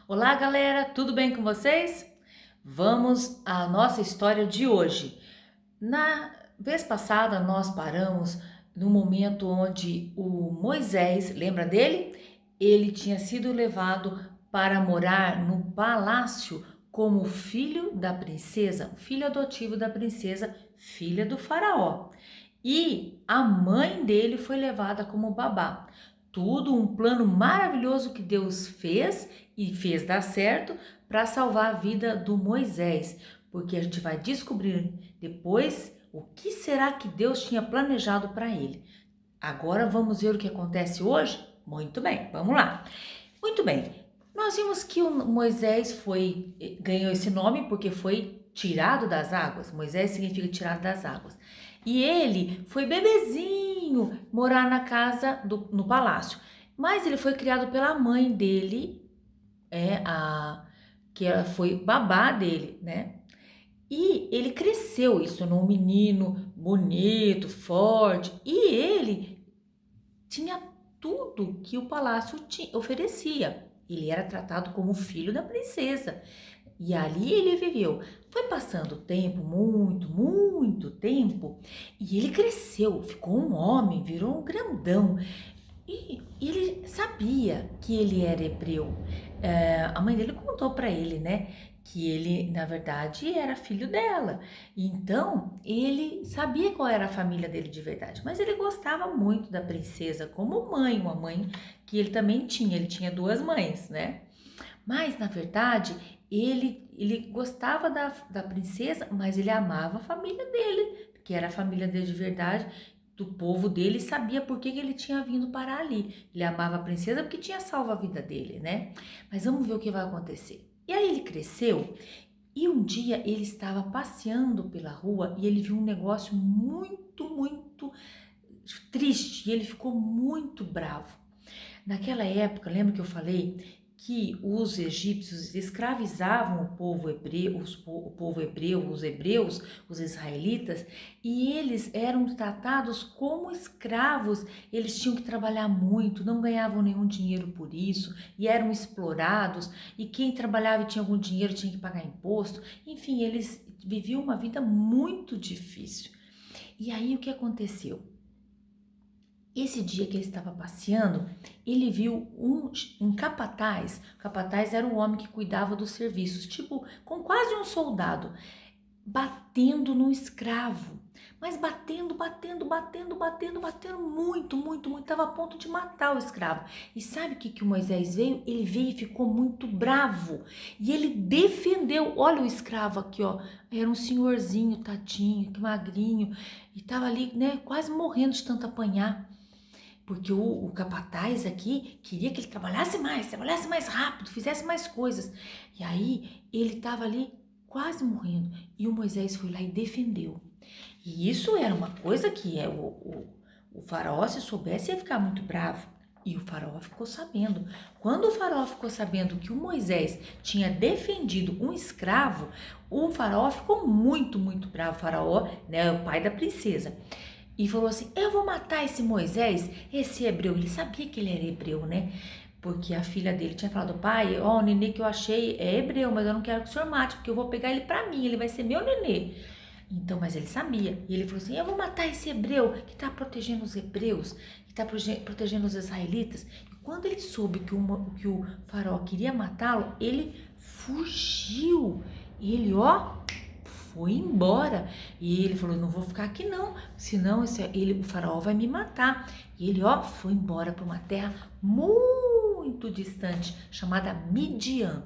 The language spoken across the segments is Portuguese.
Olá, galera, tudo bem com vocês? Vamos à nossa história de hoje. Na vez passada, nós paramos no momento onde o Moisés, lembra dele? Ele tinha sido levado para morar no palácio como filho da princesa, filho adotivo da princesa, filha do faraó. E a mãe dele foi levada como babá. Tudo um plano maravilhoso que Deus fez e fez dar certo para salvar a vida do Moisés, porque a gente vai descobrir depois o que será que Deus tinha planejado para ele. Agora vamos ver o que acontece hoje? Muito bem, vamos lá. Muito bem, nós vimos que o Moisés ganhou esse nome porque foi tirado das águas. Moisés significa tirado das águas. E ele foi bebezinho morar na casa no palácio. Mas ele foi criado pela mãe dele, que ela foi babá dele, né? E ele cresceu, isso tornou um menino bonito, forte, e ele tinha tudo que o palácio oferecia. Ele era tratado como filho da princesa. E ali ele viveu. Foi passando o tempo, muito tempo, e ele cresceu, ficou um homem, virou um grandão. E ele sabia que ele era hebreu. A mãe dele contou para ele, né, que ele, na verdade, era filho dela. Então, ele sabia qual era a família dele de verdade, mas ele gostava muito da princesa como mãe, uma mãe que ele também tinha. Ele tinha duas mães, né? Mas, na verdade, ele gostava da princesa, mas ele amava a família dele, que era a família dele de verdade, do povo dele, e sabia por que ele tinha vindo parar ali. Ele amava a princesa porque tinha salvo a vida dele, né? Mas vamos ver o que vai acontecer. E aí ele cresceu e um dia ele estava passeando pela rua e ele viu um negócio muito triste e ele ficou muito bravo. Naquela época, lembra que eu falei que os egípcios escravizavam o povo hebreu, os hebreus, os israelitas, e eles eram tratados como escravos. Eles tinham que trabalhar muito, não ganhavam nenhum dinheiro por isso, e eram explorados, e quem trabalhava e tinha algum dinheiro tinha que pagar imposto. Enfim, eles viviam uma vida muito difícil. E aí o que aconteceu? Esse dia que ele estava passeando, ele viu um capataz. O capataz era o homem que cuidava dos serviços, tipo, com quase um soldado, batendo no escravo. Mas batendo muito. Estava a ponto de matar o escravo. E sabe o que o Moisés veio? Ele veio e ficou muito bravo. E ele defendeu. Olha o escravo aqui, ó. Era um senhorzinho, tadinho, que magrinho. E estava ali, né, quase morrendo de tanto apanhar. Porque o capataz aqui queria que ele trabalhasse mais rápido, fizesse mais coisas. E aí ele estava ali quase morrendo. E o Moisés foi lá e defendeu. E isso era uma coisa que o faraó, se soubesse, ia ficar muito bravo. E o faraó ficou sabendo. Quando o faraó ficou sabendo que o Moisés tinha defendido um escravo, o faraó ficou muito bravo. O faraó, né, o pai da princesa. E falou assim: eu vou matar esse Moisés, esse hebreu. Ele sabia que ele era hebreu, né? Porque a filha dele tinha falado: pai, ó, o nenê que eu achei é hebreu, mas eu não quero que o senhor mate, porque eu vou pegar ele pra mim, ele vai ser meu nenê. Então, mas ele sabia. E ele falou assim: eu vou matar esse hebreu que tá protegendo os hebreus, que tá protegendo os israelitas. E quando ele soube que o faraó queria matá-lo, ele fugiu. E ele, ó, foi embora. E ele falou: não vou ficar aqui não, senão o faraó vai me matar. E ele, ó, foi embora para uma terra muito distante, chamada Midian.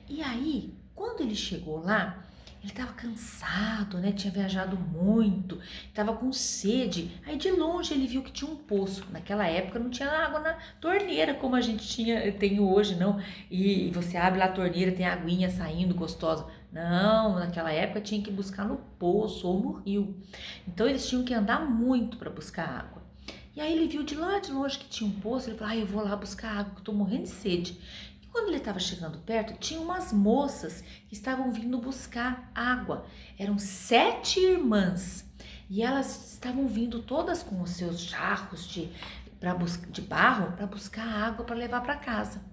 E aí, quando ele chegou lá, ele estava cansado, né? Tinha viajado muito, estava com sede. Aí de longe ele viu que tinha um poço. Naquela época não tinha água na torneira como a gente tem hoje, não. E você abre lá a torneira, tem aguinha saindo gostosa. Não, naquela época tinha que buscar no poço ou no rio. Então eles tinham que andar muito para buscar água. E aí ele viu de lá de longe que tinha um poço. Ele falou: eu vou lá buscar água, que eu tô morrendo de sede. Quando ele estava chegando perto, tinha umas moças que estavam vindo buscar água. Eram 7 irmãs e elas estavam vindo todas com os seus jarros de barro para buscar água para levar para casa.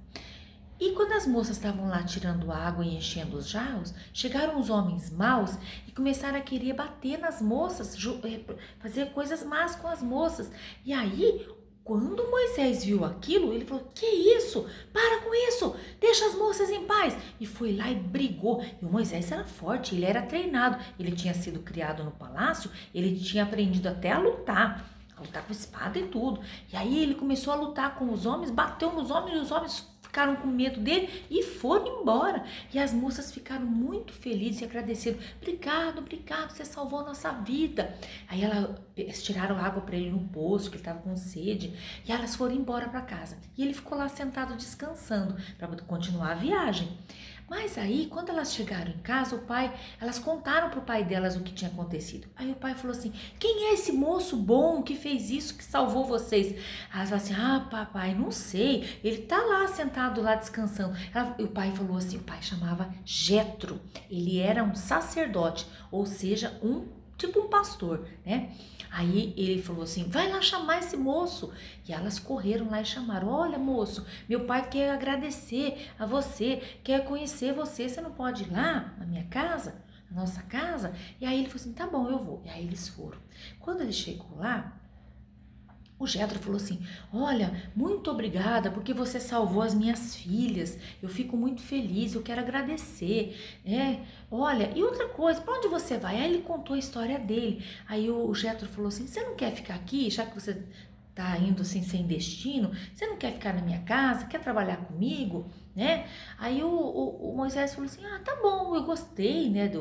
E quando as moças estavam lá tirando água e enchendo os jarros, chegaram os homens maus e começaram a querer bater nas moças, fazer coisas más com as moças. E aí, quando Moisés viu aquilo, ele falou: "Que isso? Para com isso! Deixa as moças em paz!" E foi lá e brigou. E o Moisés era forte, ele era treinado, ele tinha sido criado no palácio, ele tinha aprendido até a lutar com espada e tudo. E aí ele começou a lutar com os homens, bateu nos homens e os homens ficaram com medo dele e foram embora. E as moças ficaram muito felizes e agradeceram. Obrigado, obrigado, você salvou a nossa vida. Aí eles tiraram água para ele no poço, que ele estava com sede. E elas foram embora para casa. E ele ficou lá sentado descansando para continuar a viagem. Mas aí, quando elas chegaram em casa, elas contaram pro pai delas o que tinha acontecido. Aí o pai falou assim: "Quem é esse moço bom que fez isso, que salvou vocês?" Elas falaram assim: "Ah, papai, não sei. Ele tá lá sentado lá descansando." O pai falou assim, o pai chamava Jetro. Ele era um sacerdote, ou seja, tipo um pastor, né? Aí ele falou assim: "Vai lá chamar esse moço." E elas correram lá e chamaram: "Olha, moço, meu pai quer agradecer a você, quer conhecer você. Você não pode ir lá na minha casa, na nossa casa?" E aí ele falou assim: "Tá bom, eu vou." E aí eles foram. Quando ele chegou lá, o Jetro falou assim: "Olha, muito obrigada porque você salvou as minhas filhas. Eu fico muito feliz, eu quero agradecer. Olha, e outra coisa, para onde você vai?" Aí ele contou a história dele. Aí o Jetro falou assim: "Você não quer ficar aqui, já que você tá indo assim sem destino? Você não quer ficar na minha casa? Quer trabalhar comigo, né?" Aí o Moisés falou assim: "Ah, tá bom, eu gostei, né,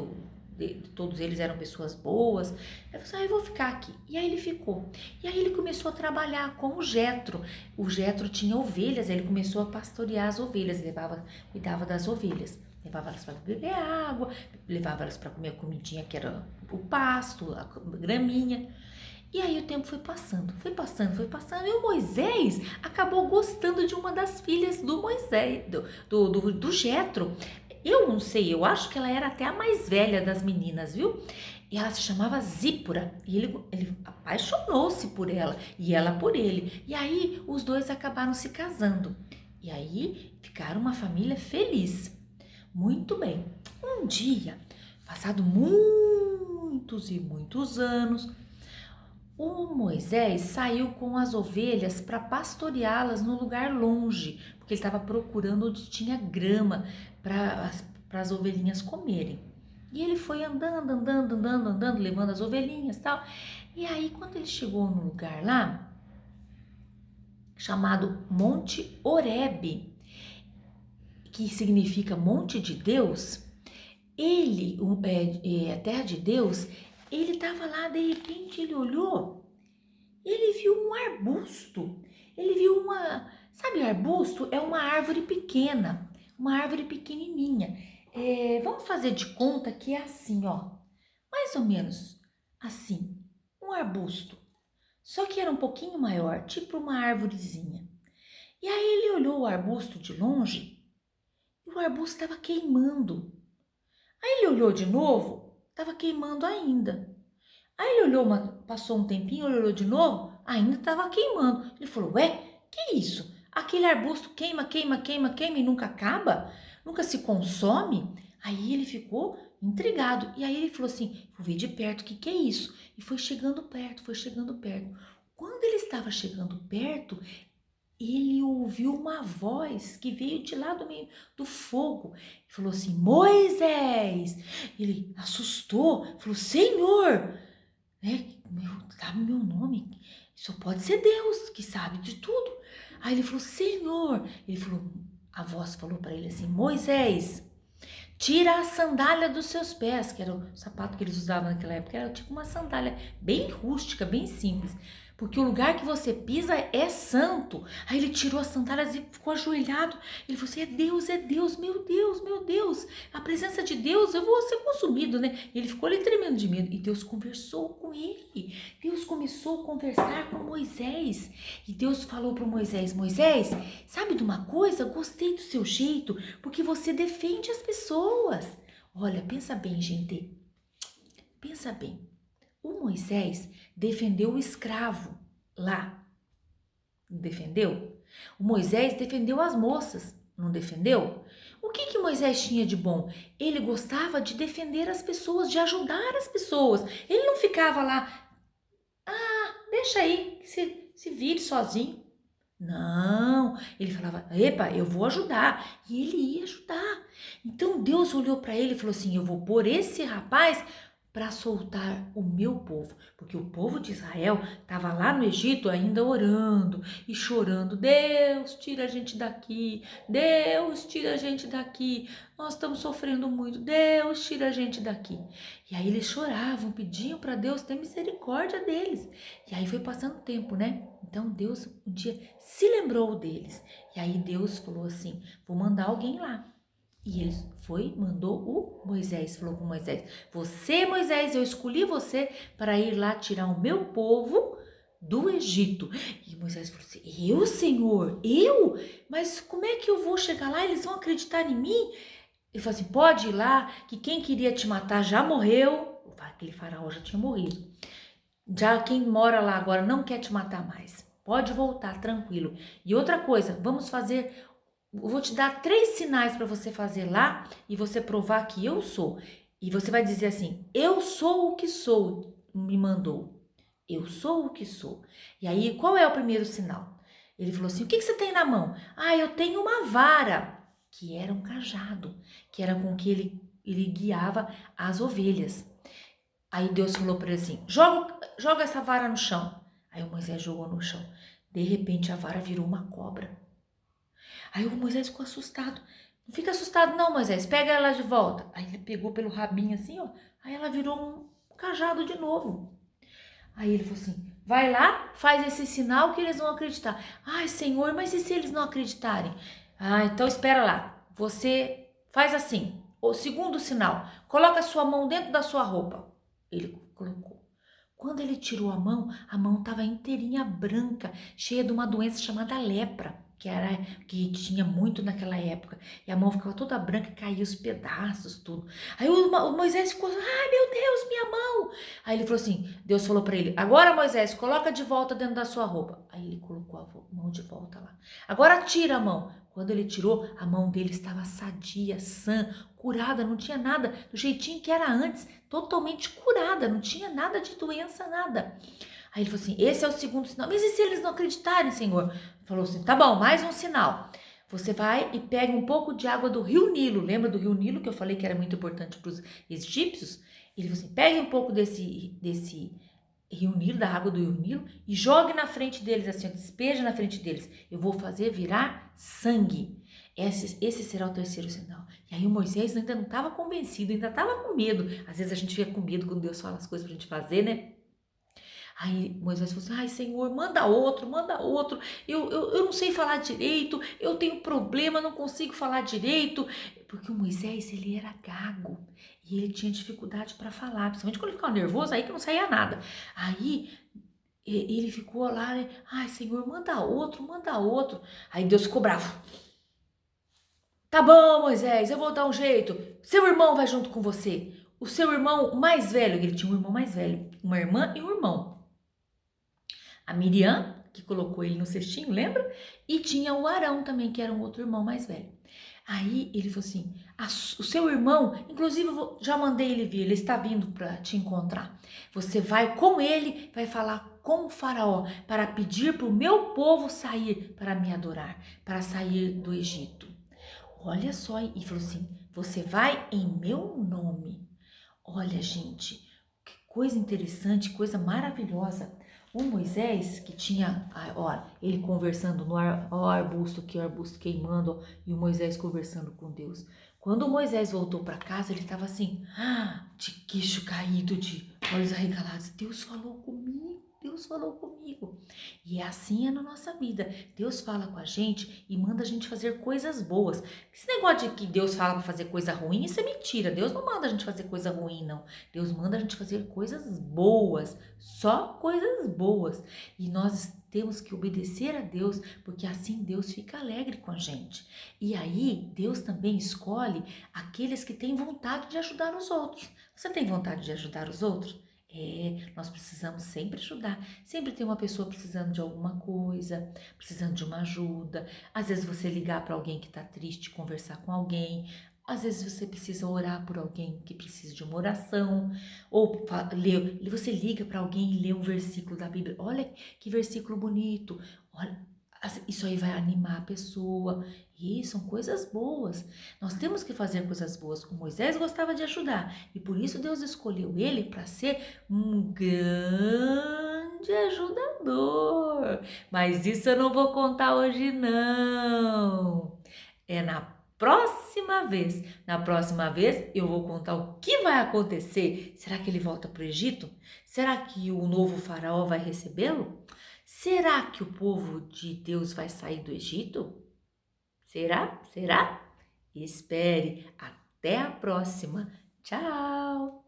todos eles eram pessoas boas." Ele falou assim: "Ah, eu vou ficar aqui." E aí ele ficou. E aí ele começou a trabalhar com o Jetro. O Jetro tinha ovelhas, ele começou a pastorear as ovelhas, cuidava das ovelhas. Levava elas para beber água, levava elas para comer a comidinha que era o pasto, a graminha. E aí o tempo foi passando, foi passando, foi passando. E o Moisés acabou gostando de uma das filhas do Moisés, do Jetro. Eu não sei, eu acho que ela era até a mais velha das meninas, viu? E ela se chamava Zípora. E ele apaixonou-se por ela e ela por ele. E aí os dois acabaram se casando. E aí ficaram uma família feliz. Muito bem. Um dia, passado muitos e muitos anos, o Moisés saiu com as ovelhas para pastoreá-las num lugar longe, porque ele estava procurando onde tinha grama para as ovelhinhas comerem. E ele foi andando, andando, andando, andando, levando as ovelhinhas e tal. E aí, quando ele chegou num lugar lá, chamado Monte Horebe, que significa Monte de Deus, a terra de Deus, ele estava lá, de repente ele olhou, ele viu um arbusto, ele viu sabe, arbusto é uma árvore pequena, uma árvore pequenininha. Vamos fazer de conta que é assim, ó, mais ou menos assim, um arbusto, só que era um pouquinho maior, tipo uma árvorezinha. E aí ele olhou o arbusto de longe e o arbusto estava queimando. Aí ele olhou de novo, estava queimando ainda. Aí ele olhou, passou um tempinho, ele olhou de novo, ainda estava queimando. Ele falou: "Ué, que isso? Aquele arbusto queima, queima, queima, queima e nunca acaba? Nunca se consome?" Aí ele ficou intrigado. E aí ele falou assim: "Vou ver de perto o que é isso." E foi chegando perto, foi chegando perto. Quando ele estava chegando perto, ele ouviu uma voz que veio de lá do meio do fogo. Ele falou assim: "Moisés!" Ele assustou, falou: "Senhor, sabe meu nome? Só pode ser Deus que sabe de tudo." Aí ele falou: "Senhor." Ele falou, a voz falou para ele assim: "Moisés, tira a sandália dos seus pés", que era o sapato que eles usavam naquela época, era tipo uma sandália bem rústica, bem simples, "porque o lugar que você pisa é santo." Aí ele tirou as sandálias e ficou ajoelhado. Ele falou assim: é Deus, meu Deus, meu Deus, a presença de Deus, eu vou ser consumido, né?" E ele ficou ali tremendo de medo. E Deus conversou com ele. Deus começou a conversar com Moisés. E Deus falou para Moisés: "Moisés, sabe de uma coisa? Gostei do seu jeito, porque você defende as pessoas." Olha, pensa bem, gente. Pensa bem. O Moisés defendeu o escravo lá. Defendeu? O Moisés defendeu as moças. Não defendeu? O que Moisés tinha de bom? Ele gostava de defender as pessoas, de ajudar as pessoas. Ele não ficava lá, deixa aí, que se vire sozinho. Não, ele falava, epa, eu vou ajudar. E ele ia ajudar. Então Deus olhou para ele e falou assim, eu vou pôr esse rapaz para soltar o meu povo, porque o povo de Israel estava lá no Egito ainda orando e chorando, Deus, tira a gente daqui, Deus, tira a gente daqui, nós estamos sofrendo muito, Deus, tira a gente daqui. E aí eles choravam, pediam para Deus ter misericórdia deles. E aí foi passando o tempo, né? Então Deus um dia se lembrou deles. E aí Deus falou assim, vou mandar alguém lá. E ele foi, mandou o Moisés, falou com Moisés, você, Moisés, eu escolhi você para ir lá tirar o meu povo do Egito. E Moisés falou assim, eu, Senhor, eu? Mas como é que eu vou chegar lá? Eles vão acreditar em mim? Ele falou assim, pode ir lá, que quem queria te matar já morreu. Aquele faraó já tinha morrido. Já quem mora lá agora não quer te matar mais. Pode voltar, tranquilo. E outra coisa, vamos fazer... Eu vou te dar 3 sinais para você fazer lá e você provar que eu sou. E você vai dizer assim, eu sou o que sou, me mandou. Eu sou o que sou. E aí, qual é o primeiro sinal? Ele falou assim, o que você tem na mão? Eu tenho uma vara, que era um cajado, que era com que ele guiava as ovelhas. Aí Deus falou para ele assim, joga essa vara no chão. Aí o Moisés jogou no chão. De repente, a vara virou uma cobra. Aí o Moisés ficou assustado. Não fica assustado não, Moisés, pega ela de volta. Aí ele pegou pelo rabinho assim, ó. Aí ela virou um cajado de novo. Aí ele falou assim, vai lá, faz esse sinal que eles vão acreditar. Ai, Senhor, mas e se eles não acreditarem? Então espera lá. Você faz assim, o segundo sinal, coloca a sua mão dentro da sua roupa. Ele colocou. Quando ele tirou a mão estava inteirinha branca, cheia de uma doença chamada lepra, que tinha muito naquela época. E a mão ficava toda branca e caía os pedaços, tudo. Aí o Moisés ficou, ai meu Deus, minha mão! Aí ele falou assim, Deus falou para ele, agora Moisés, coloca de volta dentro da sua roupa. Aí ele colocou a mão de volta lá. Agora tira a mão. Quando ele tirou, a mão dele estava sadia, sã, curada, não tinha nada, do jeitinho que era antes, totalmente curada, não tinha nada de doença, nada. Aí ele falou assim, esse é o segundo sinal. Mas e se eles não acreditarem, Senhor? Ele falou assim, tá bom, mais um sinal. Você vai e pega um pouco de água do rio Nilo. Lembra do rio Nilo que eu falei que era muito importante para os egípcios? Ele falou assim, pegue um pouco desse rio Nilo, da água do rio Nilo, e jogue na frente deles, assim, despeja na frente deles. Eu vou fazer virar sangue. Esse será o terceiro sinal. E aí o Moisés ainda não estava convencido, ainda estava com medo. Às vezes a gente fica com medo quando Deus fala as coisas pra gente fazer, né? Aí Moisés falou assim, ai Senhor, manda outro, eu não sei falar direito, eu tenho problema, não consigo falar direito, porque o Moisés, ele era gago, e ele tinha dificuldade para falar, principalmente quando ele ficava nervoso, aí que não saía nada. Aí ele ficou lá, né? Ai Senhor, manda outro, aí Deus ficou bravo. Tá bom, Moisés, eu vou dar um jeito, seu irmão vai junto com você, o seu irmão mais velho, ele tinha um irmão mais velho, uma irmã e um irmão. A Miriam, que colocou ele no cestinho, lembra? E tinha o Arão também, que era um outro irmão mais velho. Aí ele falou assim, o seu irmão, inclusive eu já mandei ele vir, ele está vindo para te encontrar. Você vai com ele, vai falar com o faraó para pedir para o meu povo sair para me adorar, para sair do Egito. Olha só, e falou assim, você vai em meu nome. Olha, gente, que coisa interessante, coisa maravilhosa. O Moisés, que tinha, ó, ele conversando no arbusto, que o arbusto queimando, ó, e o Moisés conversando com Deus. Quando o Moisés voltou para casa, ele estava assim, de queixo caído, de olhos arregalados. Deus falou comigo. Deus falou comigo. E é assim na nossa vida. Deus fala com a gente e manda a gente fazer coisas boas. Esse negócio de que Deus fala para fazer coisa ruim, isso é mentira. Deus não manda a gente fazer coisa ruim, não. Deus manda a gente fazer coisas boas, só coisas boas. E nós temos que obedecer a Deus, porque assim Deus fica alegre com a gente. E aí, Deus também escolhe aqueles que têm vontade de ajudar os outros. Você tem vontade de ajudar os outros? Nós precisamos sempre ajudar. Sempre tem uma pessoa precisando de alguma coisa, precisando de uma ajuda. Às vezes você ligar para alguém que está triste, conversar com alguém. Às vezes você precisa orar por alguém que precisa de uma oração. Ou você liga para alguém e lê um versículo da Bíblia. Olha que versículo bonito. Olha, isso aí vai animar a pessoa. E são coisas boas. Nós temos que fazer coisas boas. O Moisés gostava de ajudar. E por isso Deus escolheu ele para ser um grande ajudador. Mas isso eu não vou contar hoje, não. É na próxima vez. Na próxima vez eu vou contar o que vai acontecer. Será que ele volta para o Egito? Será que o novo faraó vai recebê-lo? Será que o povo de Deus vai sair do Egito? Será? Será? Espere. Até a próxima. Tchau!